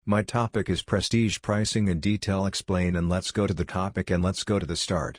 My topic is prestige pricing in detail. Explain, and let's go to the topic and let's go to the start.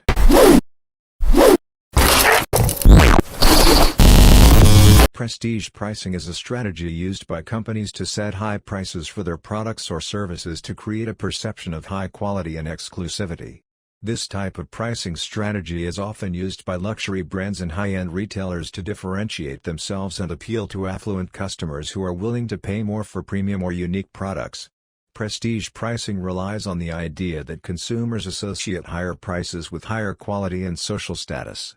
Prestige pricing is a strategy used by companies to set high prices for their products or services to create a perception of high quality and exclusivity. This type of pricing strategy is often used by luxury brands and high-end retailers to differentiate themselves and appeal to affluent customers who are willing to pay more for premium or unique products. Prestige pricing relies on the idea that consumers associate higher prices with higher quality and social status.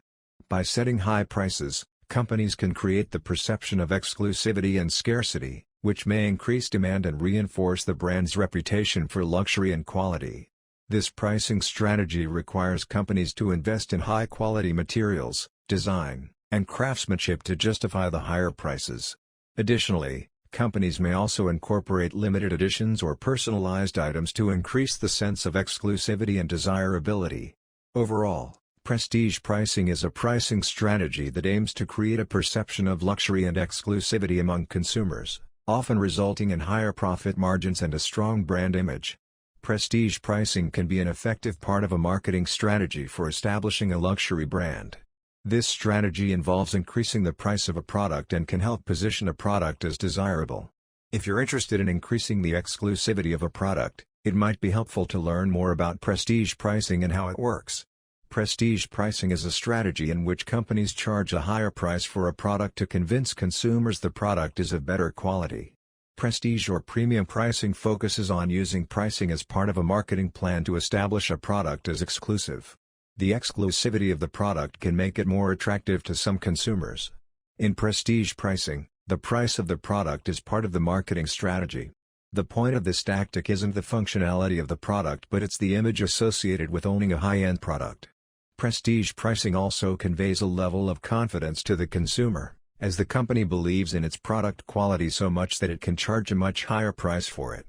By setting high prices, companies can create the perception of exclusivity and scarcity, which may increase demand and reinforce the brand's reputation for luxury and quality. This pricing strategy requires companies to invest in high-quality materials, design, and craftsmanship to justify the higher prices. Additionally, companies may also incorporate limited editions or personalized items to increase the sense of exclusivity and desirability. Overall, prestige pricing is a pricing strategy that aims to create a perception of luxury and exclusivity among consumers, often resulting in higher profit margins and a strong brand image. Prestige pricing can be an effective part of a marketing strategy for establishing a luxury brand. This strategy involves increasing the price of a product and can help position a product as desirable. If you're interested in increasing the exclusivity of a product, it might be helpful to learn more about prestige pricing and how it works. Prestige pricing is a strategy in which companies charge a higher price for a product to convince consumers the product is of better quality. Prestige or premium pricing focuses on using pricing as part of a marketing plan to establish a product as exclusive. The exclusivity of the product can make it more attractive to some consumers. In prestige pricing, the price of the product is part of the marketing strategy. The point of this tactic isn't the functionality of the product, but it's the image associated with owning a high-end product. Prestige pricing also conveys a level of confidence to the consumer, as the company believes in its product quality so much that it can charge a much higher price for it.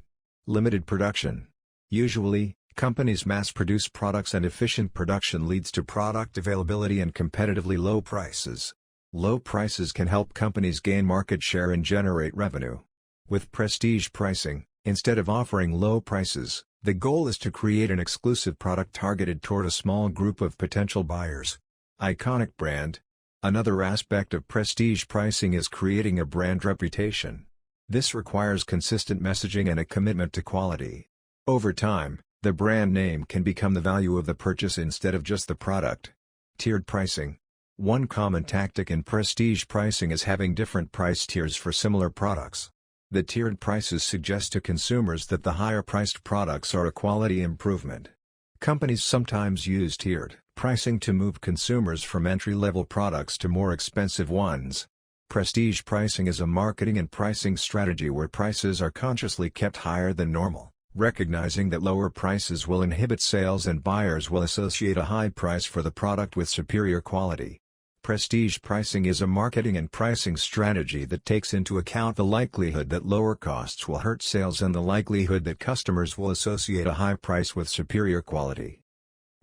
Limited production. Usually, companies mass-produce products, and efficient production leads to product availability and competitively low prices. Low prices can help companies gain market share and generate revenue. With prestige pricing, instead of offering low prices, the goal is to create an exclusive product targeted toward a small group of potential buyers. Iconic brand. Another aspect of prestige pricing is creating a brand reputation. This requires consistent messaging and a commitment to quality. Over time, the brand name can become the value of the purchase instead of just the product. Tiered pricing. One common tactic in prestige pricing is having different price tiers for similar products. The tiered prices suggest to consumers that the higher-priced products are a quality improvement. Companies sometimes use tiered pricing to move consumers from entry-level products to more expensive ones. Prestige pricing is a marketing and pricing strategy where prices are consciously kept higher than normal, recognizing that lower prices will inhibit sales and buyers will associate a high price for the product with superior quality. Prestige pricing is a marketing and pricing strategy that takes into account the likelihood that lower costs will hurt sales and the likelihood that customers will associate a high price with superior quality.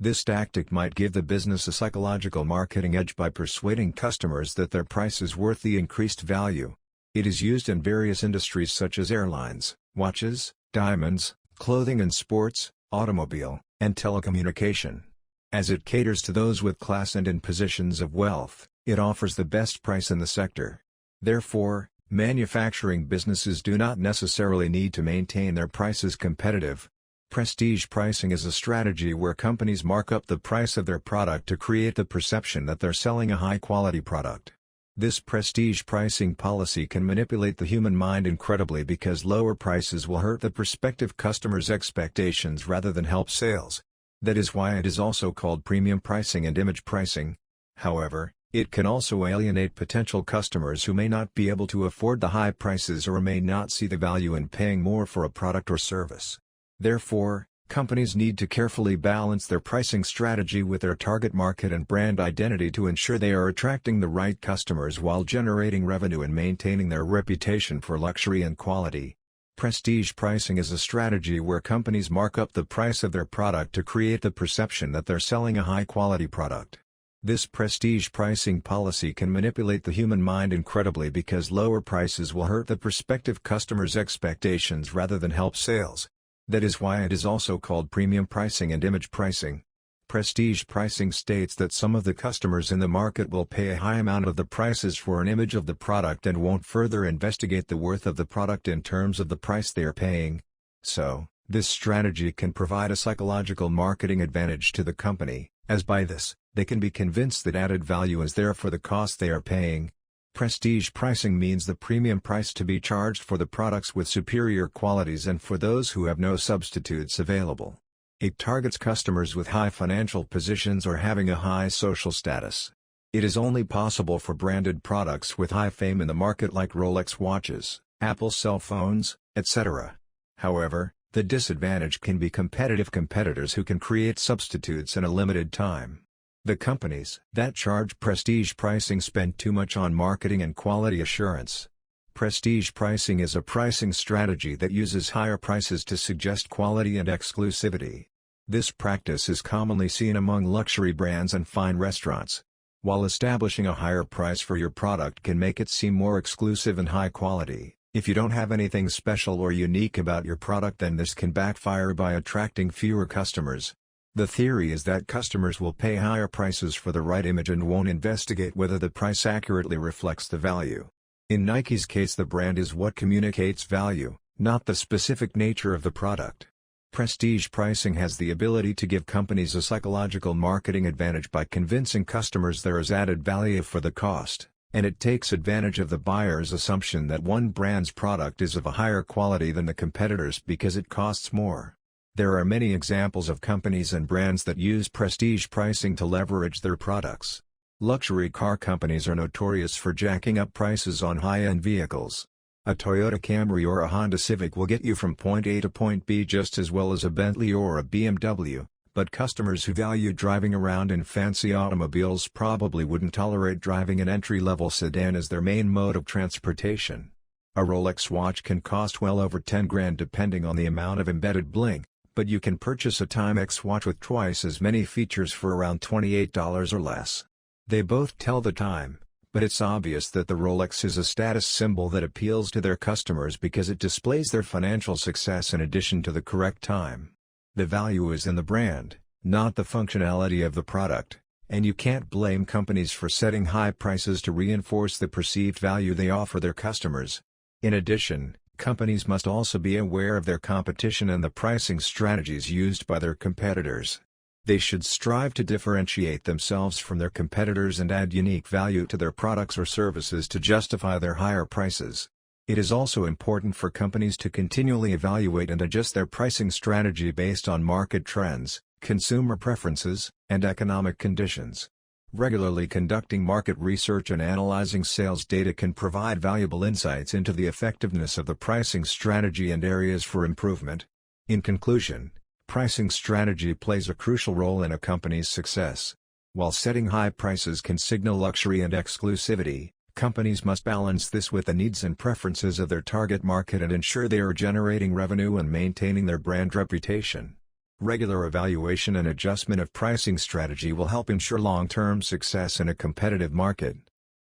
This tactic might give the business a psychological marketing edge by persuading customers that their price is worth the increased value. It is used in various industries such as airlines, watches, diamonds, clothing and sports, automobile, and telecommunication. As it caters to those with class and in positions of wealth, it offers the best price in the sector. Therefore, manufacturing businesses do not necessarily need to maintain their prices competitive. Prestige pricing is a strategy where companies mark up the price of their product to create the perception that they're selling a high-quality product. This prestige pricing policy can manipulate the human mind incredibly because lower prices will hurt the prospective customer's expectations rather than help sales. That is why it is also called premium pricing and image pricing. However, it can also alienate potential customers who may not be able to afford the high prices or may not see the value in paying more for a product or service. Therefore, companies need to carefully balance their pricing strategy with their target market and brand identity to ensure they are attracting the right customers while generating revenue and maintaining their reputation for luxury and quality. Prestige pricing is a strategy where companies mark up the price of their product to create the perception that they're selling a high-quality product. This prestige pricing policy can manipulate the human mind incredibly because lower prices will hurt the prospective customer's expectations rather than help sales. That is why it is also called premium pricing and image pricing. Prestige pricing states that some of the customers in the market will pay a high amount of the prices for an image of the product and won't further investigate the worth of the product in terms of the price they are paying. So, this strategy can provide a psychological marketing advantage to the company, as by this, they can be convinced that added value is there for the cost they are paying. Prestige pricing means the premium price to be charged for the products with superior qualities and for those who have no substitutes available. It targets customers with high financial positions or having a high social status. It is only possible for branded products with high fame in the market like Rolex watches, Apple cell phones, etc. However, the disadvantage can be competitive competitors who can create substitutes in a limited time. The companies that charge prestige pricing spend too much on marketing and quality assurance. Prestige pricing is a pricing strategy that uses higher prices to suggest quality and exclusivity. This practice is commonly seen among luxury brands and fine restaurants. While establishing a higher price for your product can make it seem more exclusive and high quality, if you don't have anything special or unique about your product, then this can backfire by attracting fewer customers. The theory is that customers will pay higher prices for the right image and won't investigate whether the price accurately reflects the value. In Nike's case, the brand is what communicates value, not the specific nature of the product. Prestige pricing has the ability to give companies a psychological marketing advantage by convincing customers there is added value for the cost, and it takes advantage of the buyer's assumption that one brand's product is of a higher quality than the competitors because it costs more. There are many examples of companies and brands that use prestige pricing to leverage their products. Luxury car companies are notorious for jacking up prices on high-end vehicles. A Toyota Camry or a Honda Civic will get you from point A to point B just as well as a Bentley or a BMW, but customers who value driving around in fancy automobiles probably wouldn't tolerate driving an entry-level sedan as their main mode of transportation. A Rolex watch can cost well over 10 grand depending on the amount of embedded bling, but you can purchase a Timex watch with twice as many features for around $28 or less. They both tell the time, but it's obvious that the Rolex is a status symbol that appeals to their customers because it displays their financial success in addition to the correct time. The value is in the brand, not the functionality of the product, and you can't blame companies for setting high prices to reinforce the perceived value they offer their customers. In addition, companies must also be aware of their competition and the pricing strategies used by their competitors. They should strive to differentiate themselves from their competitors and add unique value to their products or services to justify their higher prices. It is also important for companies to continually evaluate and adjust their pricing strategy based on market trends, consumer preferences, and economic conditions. Regularly conducting market research and analyzing sales data can provide valuable insights into the effectiveness of the pricing strategy and areas for improvement. In conclusion, pricing strategy plays a crucial role in a company's success. While setting high prices can signal luxury and exclusivity, companies must balance this with the needs and preferences of their target market and ensure they are generating revenue and maintaining their brand reputation. Regular evaluation and adjustment of pricing strategy will help ensure long-term success in a competitive market.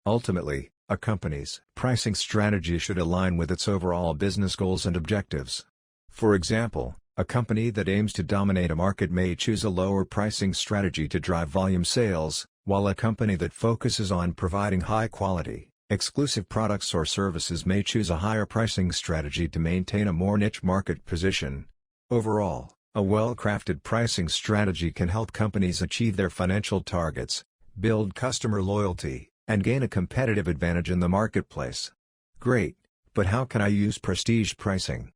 Ultimately, a company's pricing strategy should align with its overall business goals and objectives. For example, a company that aims to dominate a market may choose a lower pricing strategy to drive volume sales, while a company that focuses on providing high-quality, exclusive products or services may choose a higher pricing strategy to maintain a more niche market position. Overall, a well-crafted pricing strategy can help companies achieve their financial targets, build customer loyalty, and gain a competitive advantage in the marketplace. Great, but how can I use prestige pricing?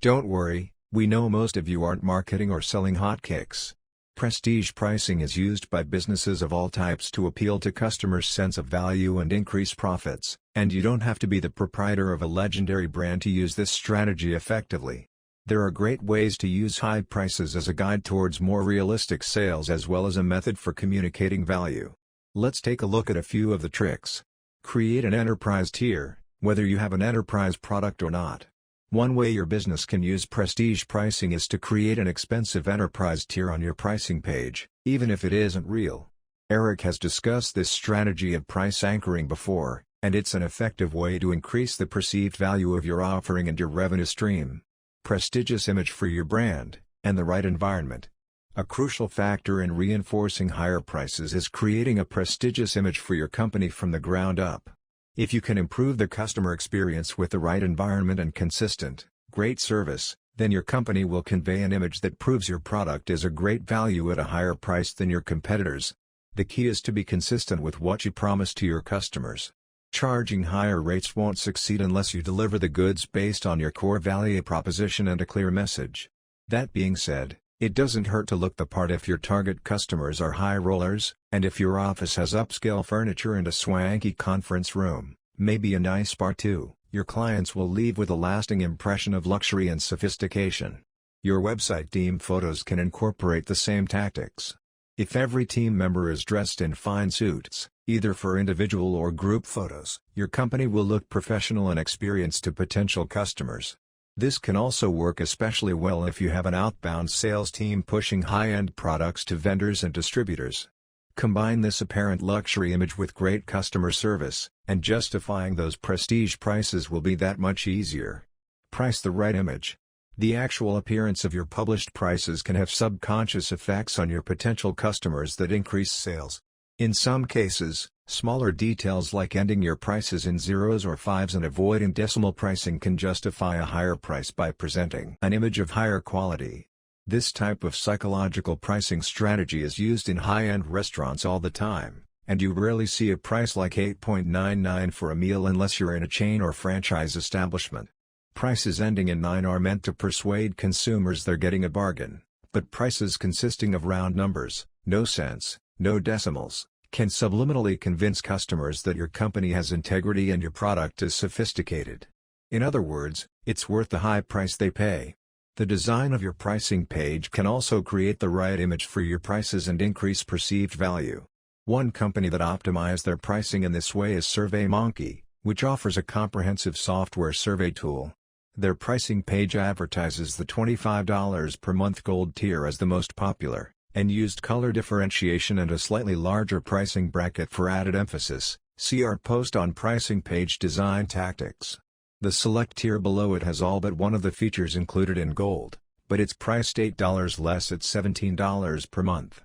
Don't worry, we know most of you aren't marketing or selling hotcakes. Prestige pricing is used by businesses of all types to appeal to customers' sense of value and increase profits, and you don't have to be the proprietor of a legendary brand to use this strategy effectively. There are great ways to use high prices as a guide towards more realistic sales as well as a method for communicating value. Let's take a look at a few of the tricks. Create an enterprise tier, whether you have an enterprise product or not. One way your business can use prestige pricing is to create an expensive enterprise tier on your pricing page, even if it isn't real. Eric has discussed this strategy of price anchoring before, and it's an effective way to increase the perceived value of your offering and your revenue stream. Prestigious image for your brand, and the right environment. A crucial factor in reinforcing higher prices is creating a prestigious image for your company from the ground up. If you can improve the customer experience with the right environment and consistent, great service, then your company will convey an image that proves your product is a great value at a higher price than your competitors. The key is to be consistent with what you promise to your customers. Charging higher rates won't succeed unless you deliver the goods based on your core value proposition and a clear message. That being said, it doesn't hurt to look the part if your target customers are high rollers, and if your office has upscale furniture and a swanky conference room, maybe a nice bar too. Your clients will leave with a lasting impression of luxury and sophistication. Your website team photos can incorporate the same tactics. If every team member is dressed in fine suits, either for individual or group photos, your company will look professional and experienced to potential customers. This can also work especially well if you have an outbound sales team pushing high-end products to vendors and distributors. Combine this apparent luxury image with great customer service, and justifying those prestige prices will be that much easier. Price the right image. The actual appearance of your published prices can have subconscious effects on your potential customers that increase sales. In some cases, smaller details like ending your prices in zeros or fives and avoiding decimal pricing can justify a higher price by presenting an image of higher quality. This type of psychological pricing strategy is used in high-end restaurants all the time, and you rarely see a price like $8.99 for a meal unless you're in a chain or franchise establishment. Prices ending in 9 are meant to persuade consumers they're getting a bargain, but prices consisting of round numbers, no cents, no decimals, can subliminally convince customers that your company has integrity and your product is sophisticated. In other words, it's worth the high price they pay. The design of your pricing page can also create the right image for your prices and increase perceived value. One company that optimized their pricing in this way is SurveyMonkey, which offers a comprehensive software survey tool. Their pricing page advertises the $25 per month gold tier as the most popular, and used color differentiation and a slightly larger pricing bracket for added emphasis. See our post on pricing page design tactics. The select tier below it has all but one of the features included in gold, but it's priced $8 less at $17 per month.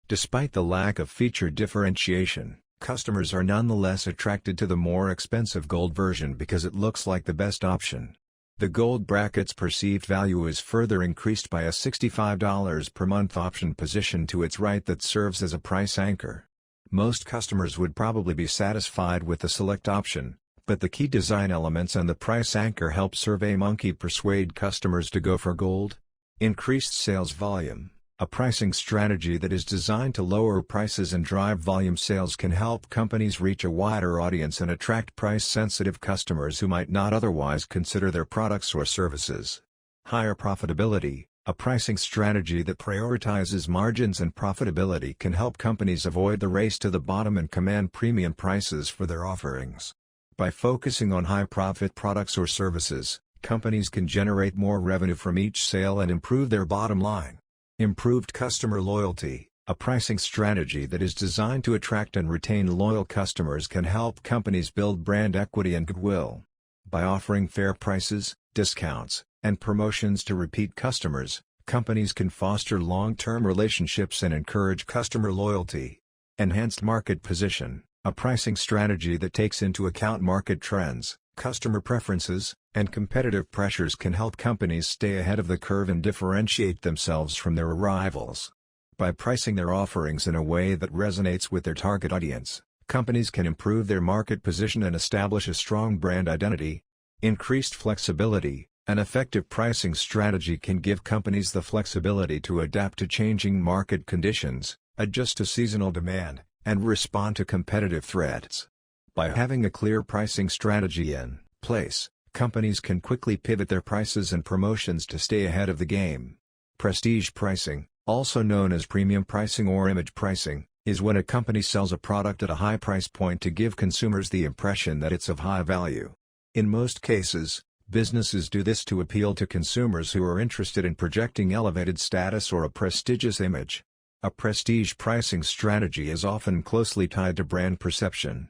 Despite the lack of feature differentiation, customers are nonetheless attracted to the more expensive gold version because it looks like the best option. The gold bracket's perceived value is further increased by a $65 per month option positioned to its right that serves as a price anchor. Most customers would probably be satisfied with the select option, but the key design elements and the price anchor help SurveyMonkey persuade customers to go for gold. Increased sales volume. A pricing strategy that is designed to lower prices and drive volume sales can help companies reach a wider audience and attract price-sensitive customers who might not otherwise consider their products or services. Higher profitability. A pricing strategy that prioritizes margins and profitability can help companies avoid the race to the bottom and command premium prices for their offerings. By focusing on high-profit products or services, companies can generate more revenue from each sale and improve their bottom line. Improved customer loyalty. A pricing strategy that is designed to attract and retain loyal customers can help companies build brand equity and goodwill. By offering fair prices, discounts, and promotions to repeat customers, companies can foster long-term relationships and encourage customer loyalty. Enhanced market position. A pricing strategy that takes into account market trends, customer preferences, and competitive pressures can help companies stay ahead of the curve and differentiate themselves from their rivals. By pricing their offerings in a way that resonates with their target audience, companies can improve their market position and establish a strong brand identity. Increased flexibility. An effective pricing strategy can give companies the flexibility to adapt to changing market conditions, adjust to seasonal demand, and respond to competitive threats. By having a clear pricing strategy in place, companies can quickly pivot their prices and promotions to stay ahead of the game. Prestige pricing, also known as premium pricing or image pricing, is when a company sells a product at a high price point to give consumers the impression that it's of high value. In most cases, businesses do this to appeal to consumers who are interested in projecting elevated status or a prestigious image. A prestige pricing strategy is often closely tied to brand perception.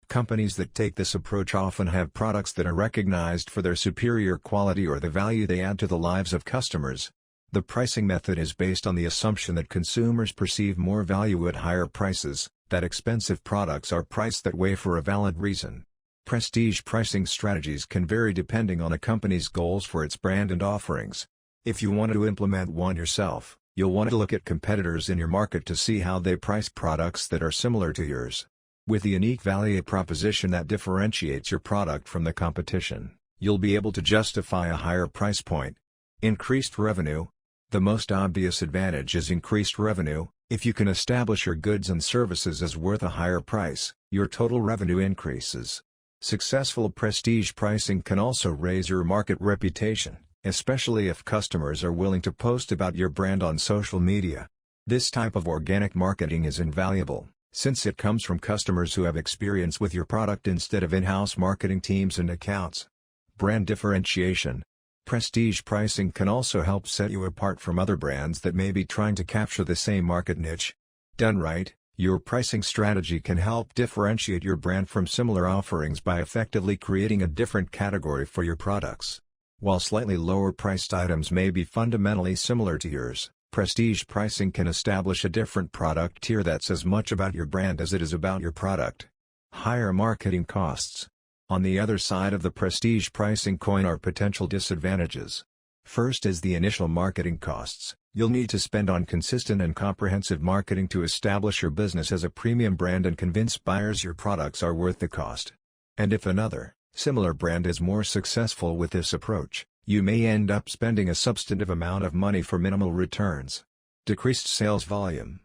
Companies that take this approach often have products that are recognized for their superior quality or the value they add to the lives of customers. The pricing method is based on the assumption that consumers perceive more value at higher prices, that expensive products are priced that way for a valid reason. Prestige pricing strategies can vary depending on a company's goals for its brand and offerings. If you want to implement one yourself, you'll want to look at competitors in your market to see how they price products that are similar to yours. With a unique value proposition that differentiates your product from the competition, you'll be able to justify a higher price point. Increased revenue. The most obvious advantage is increased revenue. If you can establish your goods and services as worth a higher price, your total revenue increases. Successful prestige pricing can also raise your market reputation, especially if customers are willing to post about your brand on social media. This type of organic marketing is invaluable, since it comes from customers who have experience with your product instead of in-house marketing teams and accounts. Brand differentiation. Prestige pricing can also help set you apart from other brands that may be trying to capture the same market niche. Done right, your pricing strategy can help differentiate your brand from similar offerings by effectively creating a different category for your products. While slightly lower-priced items may be fundamentally similar to yours, prestige pricing can establish a different product tier that's as much about your brand as it is about your product. Higher marketing costs. On the other side of the prestige pricing coin are potential disadvantages. First is the initial marketing costs. You'll need to spend on consistent and comprehensive marketing to establish your business as a premium brand and convince buyers your products are worth the cost. And if another, similar brand is more successful with this approach, you may end up spending a substantive amount of money for minimal returns. Decreased sales volume.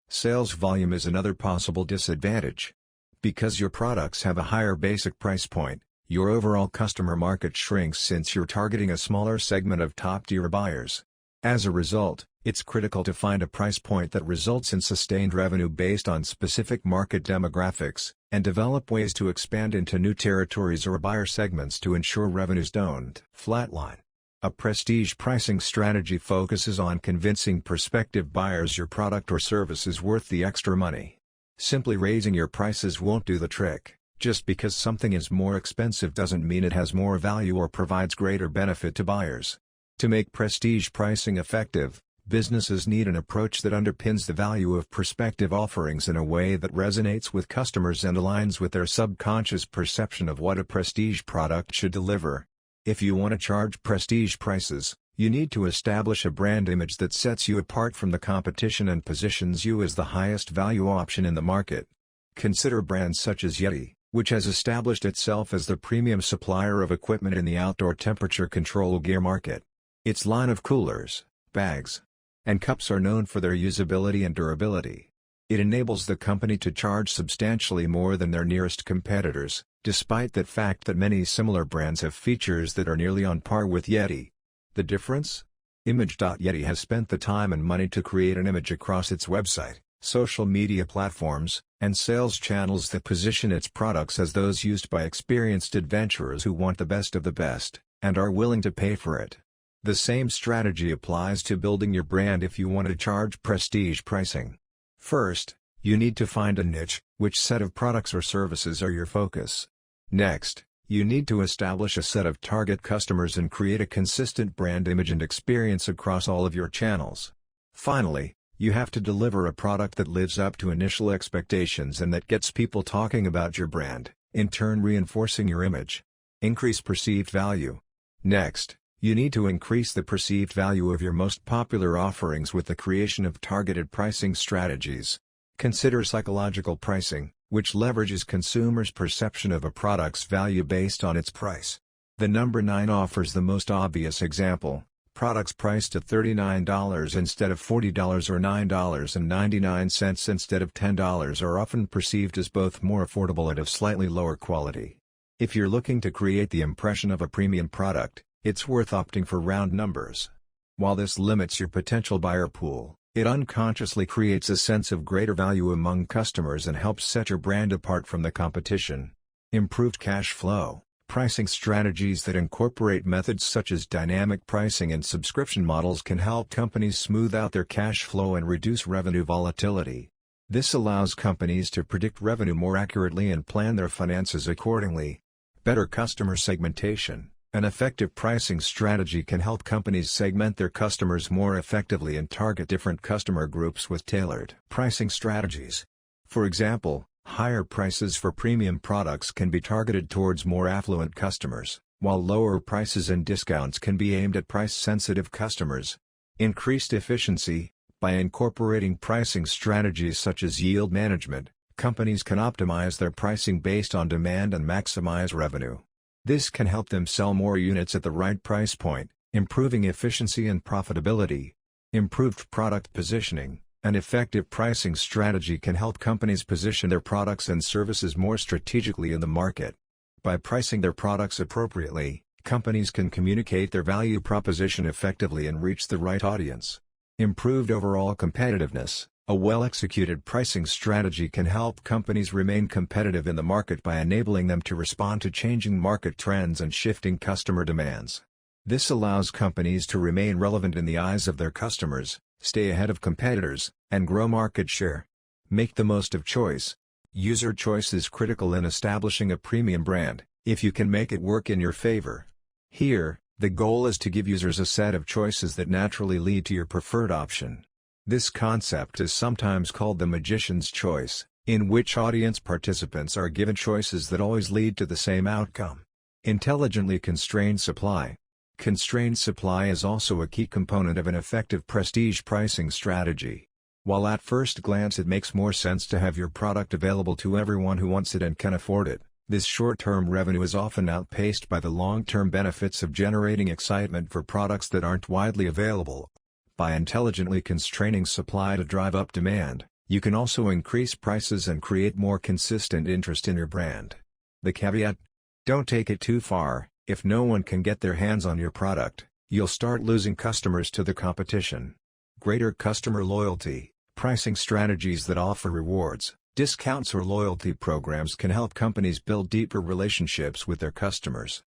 Sales volume is another possible disadvantage. Because your products have a higher basic price point, your overall customer market shrinks since you're targeting a smaller segment of top-tier buyers. As a result, it's critical to find a price point that results in sustained revenue based on specific market demographics, and develop ways to expand into new territories or buyer segments to ensure revenues don't flatline. A prestige pricing strategy focuses on convincing prospective buyers your product or service is worth the extra money. Simply raising your prices won't do the trick. Just because something is more expensive doesn't mean it has more value or provides greater benefit to buyers. To make prestige pricing effective, businesses need an approach that underpins the value of prospective offerings in a way that resonates with customers and aligns with their subconscious perception of what a prestige product should deliver. If you want to charge prestige prices, you need to establish a brand image that sets you apart from the competition and positions you as the highest value option in the market. Consider brands such as Yeti, which has established itself as the premium supplier of equipment in the outdoor temperature control gear market. Its line of coolers, bags, and cups are known for their usability and durability. It enables the company to charge substantially more than their nearest competitors, despite the fact that many similar brands have features that are nearly on par with Yeti. The difference? Image.Yeti has spent the time and money to create an image across its website, social media platforms, and sales channels that position its products as those used by experienced adventurers who want the best of the best, and are willing to pay for it. The same strategy applies to building your brand if you want to charge prestige pricing. First, you need to find a niche, which set of products or services are your focus. Next, you need to establish a set of target customers and create a consistent brand image and experience across all of your channels. Finally, you have to deliver a product that lives up to initial expectations and that gets people talking about your brand, in turn reinforcing your image. Increase perceived value. Next, you need to increase the perceived value of your most popular offerings with the creation of targeted pricing strategies. Consider psychological pricing, which leverages consumers' perception of a product's value based on its price. The number 9 offers the most obvious example. Products priced at $39 instead of $40 or $9.99 instead of $10 are often perceived as both more affordable and of slightly lower quality. If you're looking to create the impression of a premium product, it's worth opting for round numbers. While this limits your potential buyer pool, it unconsciously creates a sense of greater value among customers and helps set your brand apart from the competition. Improved cash flow. Pricing strategies that incorporate methods such as dynamic pricing and subscription models can help companies smooth out their cash flow and reduce revenue volatility. This allows companies to predict revenue more accurately and plan their finances accordingly. Better customer segmentation. An effective pricing strategy can help companies segment their customers more effectively and target different customer groups with tailored pricing strategies. For example, higher prices for premium products can be targeted towards more affluent customers, while lower prices and discounts can be aimed at price-sensitive customers. Increased efficiency. By incorporating pricing strategies such as yield management, companies can optimize their pricing based on demand and maximize revenue. This can help them sell more units at the right price point, improving efficiency and profitability. Improved product positioning. An effective pricing strategy can help companies position their products and services more strategically in the market. By pricing their products appropriately, companies can communicate their value proposition effectively and reach the right audience. Improved overall competitiveness. A well-executed pricing strategy can help companies remain competitive in the market by enabling them to respond to changing market trends and shifting customer demands. This allows companies to remain relevant in the eyes of their customers, stay ahead of competitors, and grow market share. Make the most of choice. User choice is critical in establishing a premium brand, if you can make it work in your favor. Here, the goal is to give users a set of choices that naturally lead to your preferred option. This concept is sometimes called the magician's choice, in which audience participants are given choices that always lead to the same outcome. Intelligently constrained supply. Constrained supply is also a key component of an effective prestige pricing strategy. While at first glance it makes more sense to have your product available to everyone who wants it and can afford it, this short-term revenue is often outpaced by the long-term benefits of generating excitement for products that aren't widely available. By intelligently constraining supply to drive up demand, you can also increase prices and create more consistent interest in your brand. The caveat: don't take it too far. If no one can get their hands on your product, you'll start losing customers to the competition. Greater customer loyalty. Pricing strategies that offer rewards, discounts or loyalty programs can help companies build deeper relationships with their customers.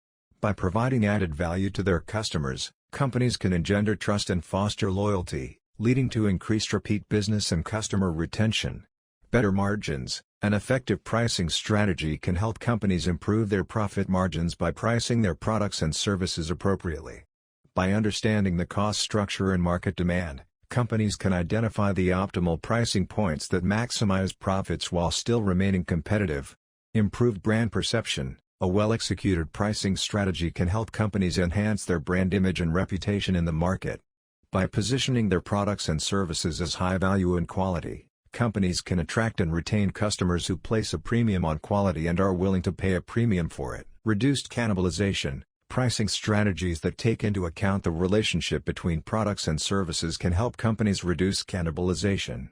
By providing added value to their customers, companies can engender trust and foster loyalty, leading to increased repeat business and customer retention. Better margins. An effective pricing strategy can help companies improve their profit margins by pricing their products and services appropriately. By understanding the cost structure and market demand, companies can identify the optimal pricing points that maximize profits while still remaining competitive. Improved brand perception. A well-executed pricing strategy can help companies enhance their brand image and reputation in the market. By positioning their products and services as high value and quality, companies can attract and retain customers who place a premium on quality and are willing to pay a premium for it. Reduced cannibalization. Pricing strategies that take into account the relationship between products and services can help companies reduce cannibalization.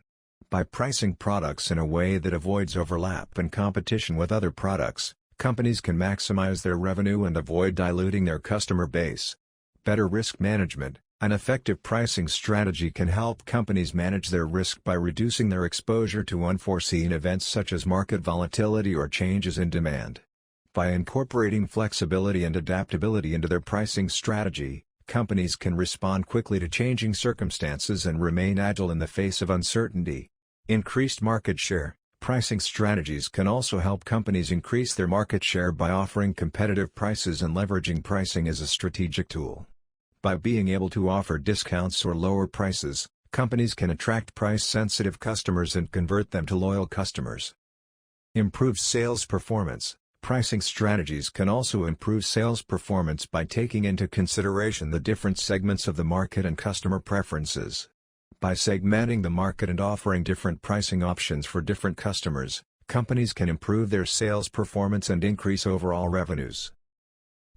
By pricing products in a way that avoids overlap and competition with other products, companies can maximize their revenue and avoid diluting their customer base. Better risk management. An effective pricing strategy can help companies manage their risk by reducing their exposure to unforeseen events such as market volatility or changes in demand. By incorporating flexibility and adaptability into their pricing strategy, companies can respond quickly to changing circumstances and remain agile in the face of uncertainty. Increased market share. Pricing strategies can also help companies increase their market share by offering competitive prices and leveraging pricing as a strategic tool. By being able to offer discounts or lower prices, companies can attract price-sensitive customers and convert them to loyal customers. Improved sales performance. Pricing strategies can also improve sales performance by taking into consideration the different segments of the market and customer preferences. By segmenting the market and offering different pricing options for different customers, companies can improve their sales performance and increase overall revenues.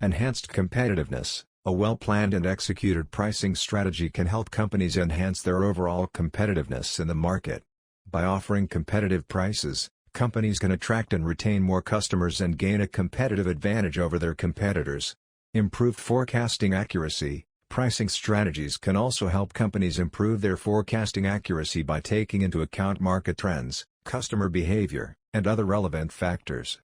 Enhanced competitiveness. A well-planned and executed pricing strategy can help companies enhance their overall competitiveness in the market. By offering competitive prices, companies can attract and retain more customers and gain a competitive advantage over their competitors. Improved forecasting accuracy. Pricing strategies can also help companies improve their forecasting accuracy by taking into account market trends, customer behavior, and other relevant factors.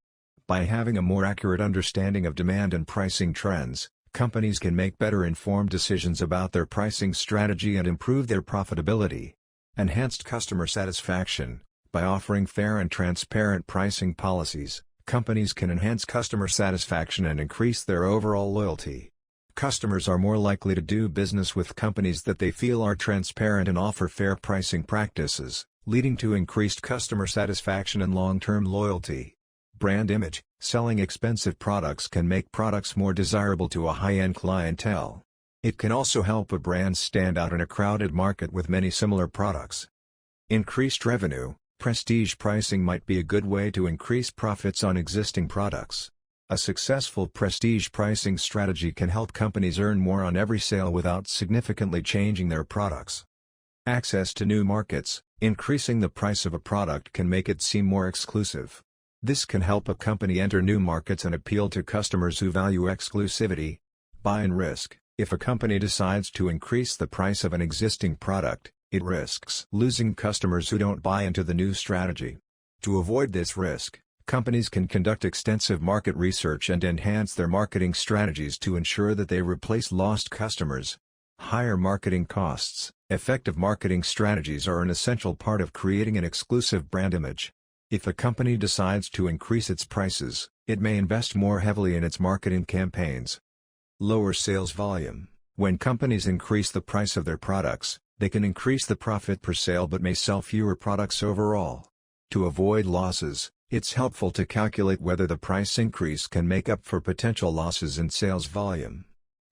By having a more accurate understanding of demand and pricing trends, companies can make better informed decisions about their pricing strategy and improve their profitability. Enhanced customer satisfaction. By offering fair and transparent pricing policies, companies can enhance customer satisfaction and increase their overall loyalty. Customers are more likely to do business with companies that they feel are transparent and offer fair pricing practices, leading to increased customer satisfaction and long-term loyalty. Brand image. Selling expensive products can make products more desirable to a high-end clientele. It can also help a brand stand out in a crowded market with many similar products. Increased revenue. Prestige pricing might be a good way to increase profits on existing products. A successful prestige pricing strategy can help companies earn more on every sale without significantly changing their products. Access to new markets. Increasing the price of a product can make it seem more exclusive. This can help a company enter new markets and appeal to customers who value exclusivity. Buy-in risk. If a company decides to increase the price of an existing product, it risks losing customers who don't buy into the new strategy. To avoid this risk, companies can conduct extensive market research and enhance their marketing strategies to ensure that they replace lost customers. Higher marketing costs. Effective marketing strategies are an essential part of creating an exclusive brand image. If a company decides to increase its prices, it may invest more heavily in its marketing campaigns. Lower sales volume. When companies increase the price of their products, they can increase the profit per sale but may sell fewer products overall. To avoid losses, it's helpful to calculate whether the price increase can make up for potential losses in sales volume.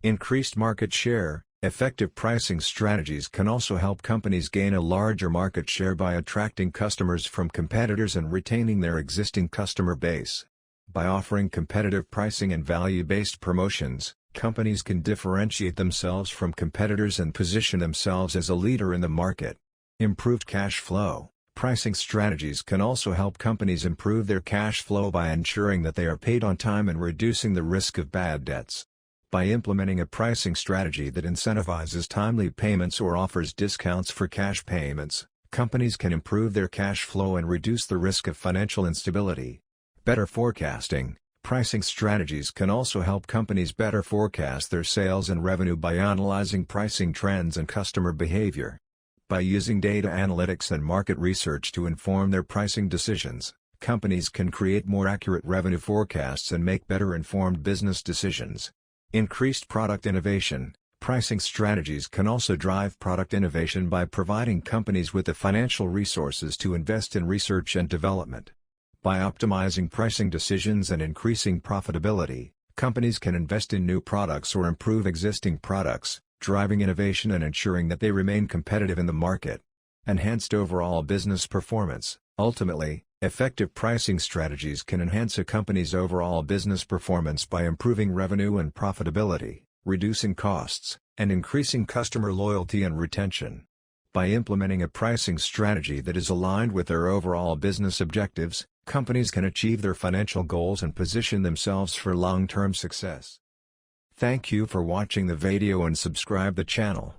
Increased market share. Effective pricing strategies can also help companies gain a larger market share by attracting customers from competitors and retaining their existing customer base. By offering competitive pricing and value-based promotions, companies can differentiate themselves from competitors and position themselves as a leader in the market. Improved cash flow. Pricing strategies can also help companies improve their cash flow by ensuring that they are paid on time and reducing the risk of bad debts. By implementing a pricing strategy that incentivizes timely payments or offers discounts for cash payments, companies can improve their cash flow and reduce the risk of financial instability. Better forecasting. Pricing strategies can also help companies better forecast their sales and revenue by analyzing pricing trends and customer behavior. By using data analytics and market research to inform their pricing decisions, companies can create more accurate revenue forecasts and make better informed business decisions. Increased product innovation. Pricing strategies can also drive product innovation by providing companies with the financial resources to invest in research and development. By optimizing pricing decisions and increasing profitability, companies can invest in new products or improve existing products, driving innovation and ensuring that they remain competitive in the market. Enhanced overall business performance. Ultimately, effective pricing strategies can enhance a company's overall business performance by improving revenue and profitability, reducing costs, and increasing customer loyalty and retention. By implementing a pricing strategy that is aligned with their overall business objectives, companies can achieve their financial goals and position themselves for long-term success. Thank you for watching the video and subscribe the channel.